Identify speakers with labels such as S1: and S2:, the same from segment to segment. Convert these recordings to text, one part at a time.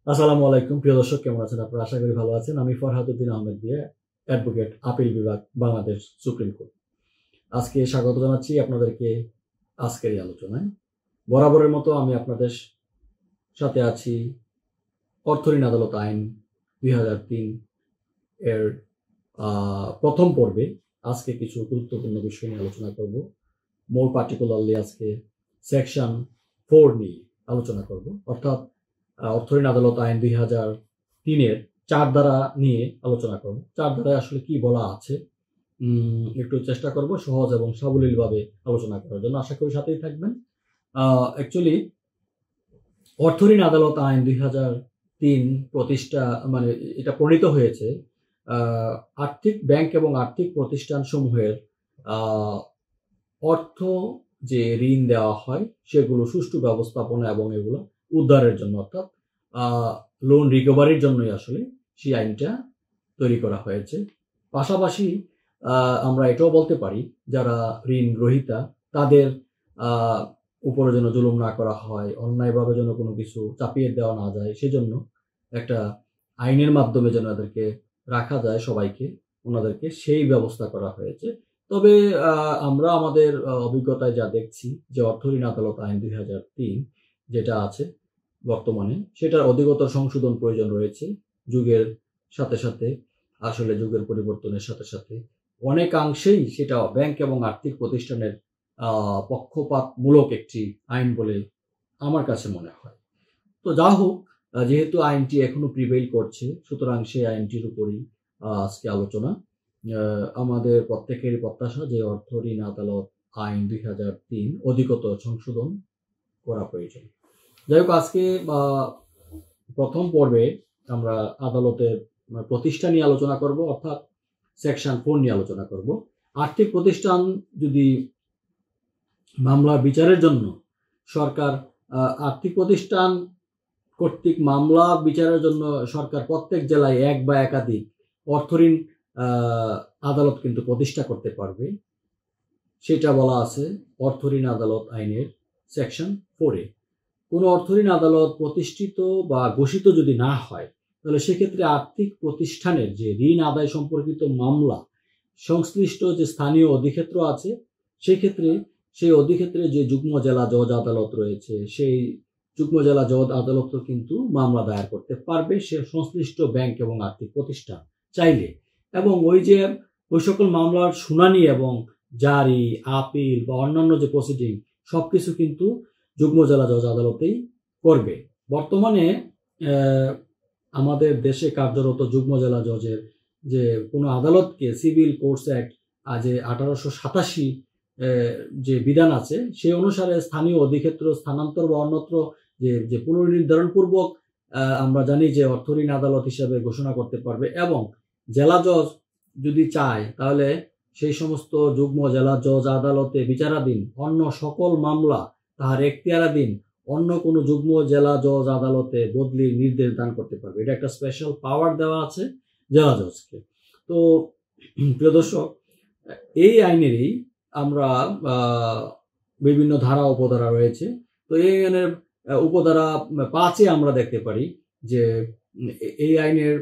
S1: আসসালামু আলাইকুম প্রিয় দর্শক, কেমন আছেন আপনারা? আশা করি ভালো আছেন। আমি ফরহাদউদ্দিন আহমেদ দিয়ে, অ্যাডভোকেট, আপিল বিভাগ, বাংলাদেশ সুপ্রিম কোর্ট। আজকে স্বাগত জানাচ্ছি আপনাদেরকে আজকের এই আলোচনায়। বরাবরের মতো আমি আপনাদের সাথে আছি অর্থঋণ আদালত আইন 2003 এর প্রথম পর্বে। আজকে কিছু গুরুত্বপূর্ণ বিষয় নিয়ে আলোচনা করব। মোর পার্টিকুলারলি আজকে সেকশন 4 নিয়ে আলোচনা করব, অর্থাৎ অর্থঋণ আদালত আইন 2003 4 ধারা নিয়ে আলোচনা করব। 4 ধারায় আসলে কি বলা আছে একটু চেষ্টা করব সহজ এবং সাবলীলভাবে আলোচনা করার জন্য। আশা করি সাথেই থাকবেন। অ্যাকচুয়ালি অর্থঋণ আদালত আইন 2003 প্রতিষ্ঠা মানে এটা প্রণীত হয়েছে আর্থিক ব্যাংক এবং আর্থিক প্রতিষ্ঠান সমূহের অর্থ যে ঋণ দেওয়া হয় সেগুলো সুষ্ঠু ব্যবস্থাপনা এবং এগুলো উদ্ধারের জন্য, অর্থাৎ লোন রিকভারির জন্যই আসলে সেই আইনটা তৈরি করা হয়েছে। পাশাপাশি আমরা এটাও বলতে পারি যারা ঋণ গ্রহীতা তাদের উপরে যেন জুলুম না করা হয়, অন্যায়ভাবে যেন কোনো কিছু চাপিয়ে দেওয়া না যায়, সেজন্য একটা আইনের মাধ্যমে যেন এদেরকে রাখা যায় সবাইকে, ওনাদেরকে সেই ব্যবস্থা করা হয়েছে। তবে আমরা আমাদের অভিজ্ঞতায় যা দেখছি যে অর্থঋণ আদালত আইন 2003 যেটা আছে বর্তমানে, সেটার অধিকতর সংশোধন প্রয়োজন রয়েছে। যুগের সাথে সাথে, আসলে যুগের পরিবর্তনের সাথে সাথে অনেকাংশেই সেটা ব্যাংক এবং আর্থিক প্রতিষ্ঠানের পক্ষপাতমূলক একটি আইন বলে আমার কাছে মনে হয়। তো যা হোক, যেহেতু আইনটি এখনো প্রিভেইল করছে, সুতরাং সেই আইনটির উপরই আজকে আলোচনা। আমাদের প্রত্যেকেরই প্রত্যাশা যে অর্থঋণ আদালত আইন 2003 অধিকতর সংশোধন করা প্রয়োজন। যাই হোক, আজকে প্রথম পর্বে আমরা আদালতের প্রতিষ্ঠান নিয়ে আলোচনা করব, অর্থাৎ সেকশন 4 নিয়ে আলোচনা করব। আর্থিক প্রতিষ্ঠান যদি মামলা বিচারের জন্য সরকার আর্থিক প্রতিষ্ঠান কর্তৃক মামলা বিচারের জন্য সরকার প্রত্যেক জেলায় এক বা একাধিক অর্থঋণ আদালত কিন্তু প্রতিষ্ঠা করতে পারবে, সেটা বলা আছে অর্থঋণ আদালত আইনের সেকশন 4-এ। কোনো অর্থঋণ আদালত প্রতিষ্ঠিত বা ঘোষিত যদি না হয়, তাহলে সেক্ষেত্রে আর্থিক প্রতিষ্ঠানের যে ঋণ আদায় সম্পর্কিত মামলা সংশ্লিষ্ট যে স্থানীয় অধিক্ষেত্র আছে, সেক্ষেত্রে সেই অধিক্ষেত্রে যে যুগ্ম জেলা জজ আদালত রয়েছে, সেই যুগ্ম জেলা জজ আদালত কিন্তু মামলা দায়ের করতে পারবে সে সংশ্লিষ্ট ব্যাংক এবং আর্থিক প্রতিষ্ঠান চাইলে। এবং ওই সকল মামলার শুনানি এবং জারি, আপিল বা অন্যান্য যে প্রসিডিং সবকিছু কিন্তু যুগ্ম জেলা জজ আদালতেই করবে। বর্তমানে আমাদের দেশে কার্যরত যুগ্ম জেলা জজের যে কোনো আদালতকে সিভিল কোর্টস অ্যাক্ট যে 1887 যে বিধান আছে, সেই অনুসারে স্থানীয় অধিক্ষেত্র স্থানান্তর বা অন্যত্র যে পুনর্নির্ধারণ পূর্বক আমরা জানি যে অর্থঋণ আদালত হিসাবে ঘোষণা করতে পারবে। এবং জেলা জজ যদি চায় তাহলে সেই সমস্ত যুগ্ম জেলা জজ আদালতে বিচারাধীন অন্য সকল মামলা তাহার এখতিয়ারাধীন অন্য কোনো যুগ্ম জেলা জজ আদালতে বদলির নির্দেশ দান করতে পারবে। এটা একটা স্পেশাল পাওয়ার দেওয়া আছে জেলা জজকে। তো প্রিয় দর্শক, এই আইনেরই আমরা বিভিন্ন ধারা উপধারা রয়েছে। তো এই আইনের উপধারা 5-এ আমরা দেখতে পারি যে এই আইনের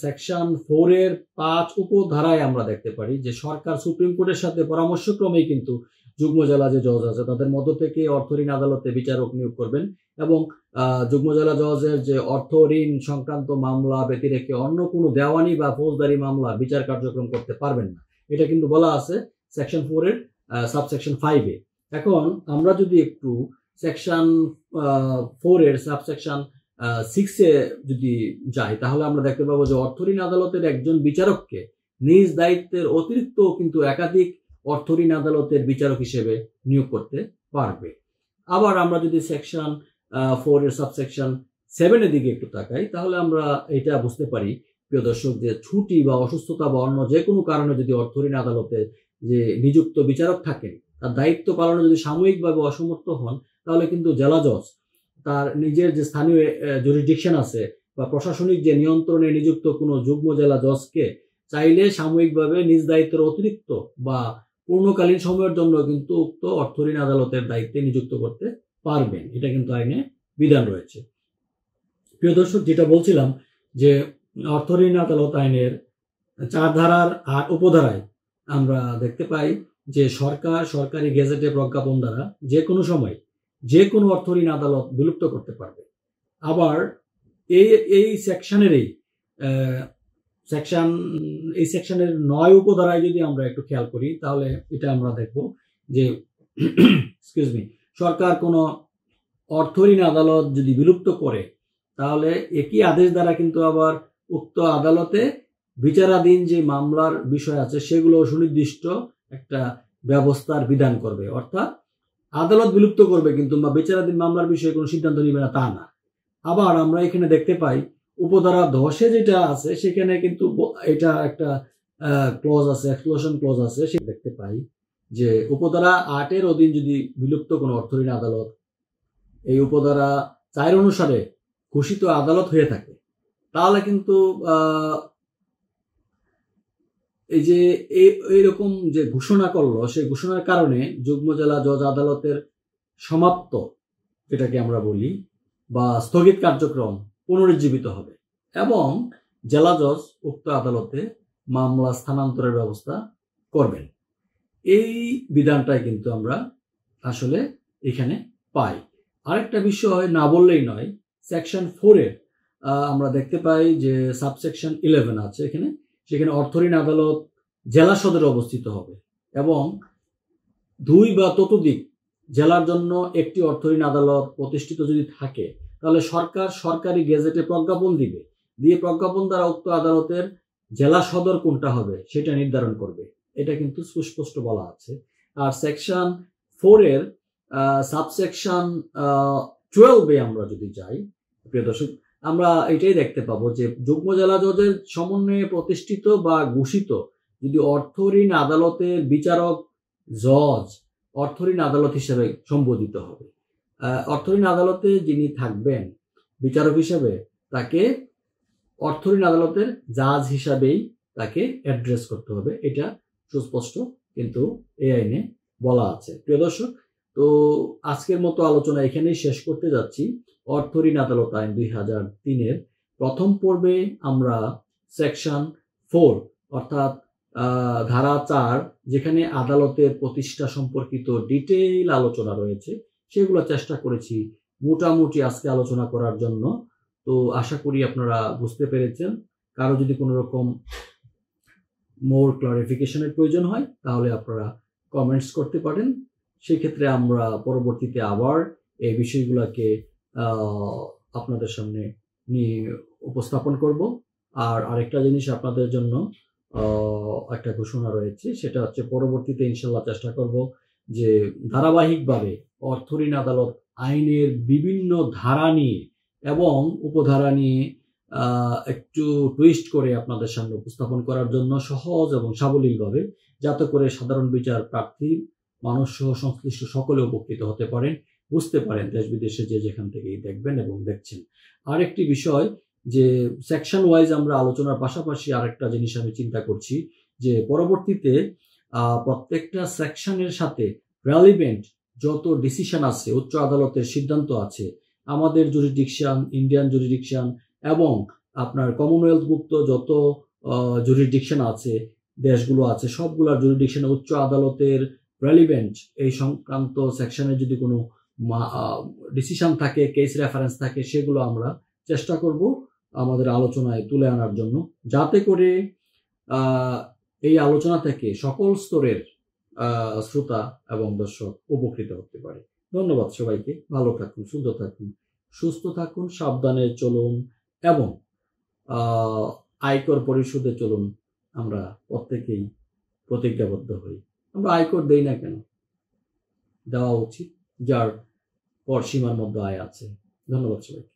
S1: সেকশন 4-এর 5 উপধারায় আমরা দেখতে পারি যে সরকার সুপ্রিম কোর্টের সাথে পরামর্শক্রমেই কিন্তু যুগ্ম জেলা যে জজ আছে তাদের মধ্য থেকে অর্থঋণ আদালতে বিচারক নিয়োগ করবেন। এবং যুগ্ম জেলা জজের যে অর্থ ঋণ সংক্রান্ত মামলা ব্যতিরেকে অন্য কোনো দেওয়ানি বা ফৌজদারি মামলা বিচার কার্যক্রম করতে পারবেন না। এটা কিন্তু বলা আছে সেকশন 4-এর সাবসেকশন 5-এ। এখন আমরা যদি একটু সেকশন 4-এর সাবসেকশন 6-এ যদি যাই, তাহলে আমরা দেখতে পাবো যে অর্থঋণ আদালতের একজন বিচারককে নিজ দায়িত্বের অতিরিক্ত কিন্তু একাধিক অর্থঋণ আদালতের বিচারক হিসেবে নিয়োগ করতে পারবে। আবার আমরা যদি সেকশন 4-এর সাবসেকশন 7-এর দিকে একটু তাকাই, তাহলে আমরা এটা বুঝতে পারি প্রিয় দর্শক যে ছুটি বা অসুস্থতা বা অন্য যে কোনো কারণে যদি অর্থঋণ আদালতে যে নিযুক্ত বিচারক থাকেন, তার দায়িত্ব পালনে যদি সাময়িকভাবে অসমর্থ হন, তাহলে কিন্তু জেলা জজ তার নিজের যে স্থানীয় জুরিসডিকশন আছে বা প্রশাসনিক যে নিয়ন্ত্রণে নিযুক্ত কোনো যুগ্ম জেলা জজকে চাইলে সাময়িকভাবে নিজ দায়িত্বের অতিরিক্ত বা পূর্ণকালীন সময়ের জন্য কিন্তু উক্ত অর্থঋণ আদালতের দায়িত্বে নিযুক্ত করতে পারবেন। এটা কিন্তু আইনে বিধান রয়েছে। প্রিয় দর্শক, যেটা বলছিলাম যে অর্থ ঋণ আদালত আইনের 4 ধারার আর উপধারায় আমরা দেখতে পাই যে সরকার সরকারি গেজেটে প্রজ্ঞাপন দ্বারা যে কোনো সময় যে কোনো অর্থ ঋণ আদালত বিলুপ্ত করতে পারবে। আবার এই সেকশনের 9 উপধারায় যদি আমরা একটু খেয়াল করি, তাহলে এটা আমরা দেখব যে সরকার কোনো অর্থ ঋণ আদালত যদি বিলুপ্ত করে, তাহলে একই আদেশ দ্বারা কিন্তু আবার উক্ত আদালতে বিচারাধীন যে মামলার বিষয় আছে সেগুলো সুনির্দিষ্ট একটা ব্যবস্থার বিধান করবে। অর্থাৎ আদালত বিলুপ্ত করবে কিন্তু বিচারাধীন মামলার বিষয়ে কোনো সিদ্ধান্ত নিবে না তা না। আবার আমরা এখানে দেখতে পাই উপধারা 10-এ যেটা আছে সেখানে কিন্তু এটা একটা ক্লজ আছে, এক্সক্লুশন ক্লজ আছে। সে দেখতে পাই যে উপধারা 8-এর অধীন যদি বিলুপ্ত কোনো অর্থ ঋণ আদালত এই উপধারা 4 অনুসারে ঘোষিত আদালত হয়ে থাকে, তাহলে কিন্তু এই যে এইরকম যে ঘোষণা করলো, সেই ঘোষণার কারণে যুগ্ম জেলা জজ আদালতের সমাপ্ত, এটাকে আমরা বলি, বা স্থগিত কার্যক্রম পুনরুজ্জীবিত হবে এবং জেলা জজ উক্ত আদালতে মামলা স্থানান্তরের ব্যবস্থা করবেন। এই বিধানটাই কিন্তু আমরা আসলে এখানে পাই। আরেকটা বিষয় না বললেই নয়, সেকশন 4-এর আমরা দেখতে পাই যে সাবসেকশন 11 আছে এখানে। সেখানে অর্থ ঋণ আদালত জেলা সদরে অবস্থিত হবে এবং 2 বা ততোধিক জেলার জন্য একটি অর্থ ঋণ আদালত প্রতিষ্ঠিত যদি থাকে, তাহলে সরকার সরকারি গেজেটে প্রজ্ঞাপন দিবে, দিয়ে প্রজ্ঞাপন দ্বারা উক্ত আদালতের জেলা সদর কোনটা হবে সেটা নির্ধারণ করবে। এটা কিন্তু সুস্পষ্ট বলা আছে। আর সেকশন 4-এর সাবসেকশন 12-এ আমরা যদি যাই, প্রিয় দর্শক, আমরা এটাই দেখতে পাবো যে যুগ্ম জেলা জজের সমন্বয়ে প্রতিষ্ঠিত বা ঘোষিত যদি অর্থ ঋণ আদালতের বিচারক জজ অর্থ ঋণ আদালত হিসেবে সম্বোধিত হবে। অর্থ ঋণ আদালতে যিনি থাকবেন বিচারক হিসেবে, তাকে অর্থ ঋণ আদালতের জাজ হিসাবেই তাকে অ্যাড্রেস করতে হবে। এটা সুস্পষ্ট কিন্তু এই আইনে বলা আছে। প্রিয় দর্শক, তো আজকের মতো আলোচনা এখানেই শেষ করতে যাচ্ছি। অর্থ ঋণ আদালত আইন 2003-এর প্রথম পর্বে আমরা সেকশন 4 অর্থাৎ ধারা 4, যেখানে আদালতের প্রতিষ্ঠা সম্পর্কিত ডিটেইল আলোচনা রয়েছে, সেগুলো চেষ্টা করেছি মোটামুটি আজকে আলোচনা করার জন্য। তো আশা করি আপনারা বুঝতে পেরেছেন। কারো যদি কোনো রকম মোর ক্লারিফিকেশনের প্রয়োজন হয়, তাহলে আপনারা কমেন্টস করতে পারেন। সেক্ষেত্রে আমরা পরবর্তীতে আবার এই বিষয়গুলোকে আপনাদের সামনে নিয়ে উপস্থাপন করব। আর আরেকটা জিনিস আপনাদের জন্য একটা ঘোষণা রয়েছে, সেটা হচ্ছে পরবর্তীতে ইনশাল্লাহ চেষ্টা করব যে ধারাবাহিকভাবে অর্থ ঋণ আদালত আইনের বিভিন্ন ধারা নিয়ে এবং উপধারা নিয়ে একটু টুইস্ট করে আপনাদের সামনে উপস্থাপন করার জন্য, সহজ এবং সাবলীলভাবে, যাতে করে সাধারণ বিচার প্রার্থী মানুষ সহ সংশ্লিষ্ট সকলে উপকৃত হতে পারেন, বুঝতে পারেন দেশ বিদেশে যে যেখান থেকেই দেখবেন এবং দেখছেন। আরেকটি বিষয় যে সেকশন ওয়াইজ আমরা আলোচনার পাশাপাশি আরেকটা জিনিস আমি চিন্তা করছি যে পরবর্তীতে প্রত্যেকটা সেকশনের সাথে রেলিভেন্ট যত ডিসিশন আছে, উচ্চ আদালতের সিদ্ধান্ত আছে, আমাদের জুরিডিকশন, ইন্ডিয়ান জুরিডিকশন এবং আপনার কমনওয়েলথভুক্ত যত জুরিডিকশন আছে, দেশগুলো আছে, সবগুলোর জুরিডিকশনে উচ্চ আদালতের রেলিভেন্ট এই সংক্রান্ত সেকশনে যদি কোনো ডিসিশন থাকে, কেস রেফারেন্স থাকে, সেগুলো আমরা চেষ্টা করব আমাদের আলোচনায় তুলে আনার জন্য, যাতে করে এই আলোচনা থেকে সকল স্তরের শ্রোতা এবং দর্শক উপকৃত হতে পারে। ধন্যবাদ সবাইকে। ভালো থাকুন, সুন্দর থাকুন, সুস্থ থাকুন, সাবধানে চলুন এবং আয়কর পরিশোধে চলুন। আমরা প্রত্যেকেই প্রতিজ্ঞাবদ্ধ হই। আমরা আয়কর দেই না কেন? দেওয়া উচিত, যার পর সীমার মধ্যে আয় আছে। ধন্যবাদ সবাইকে।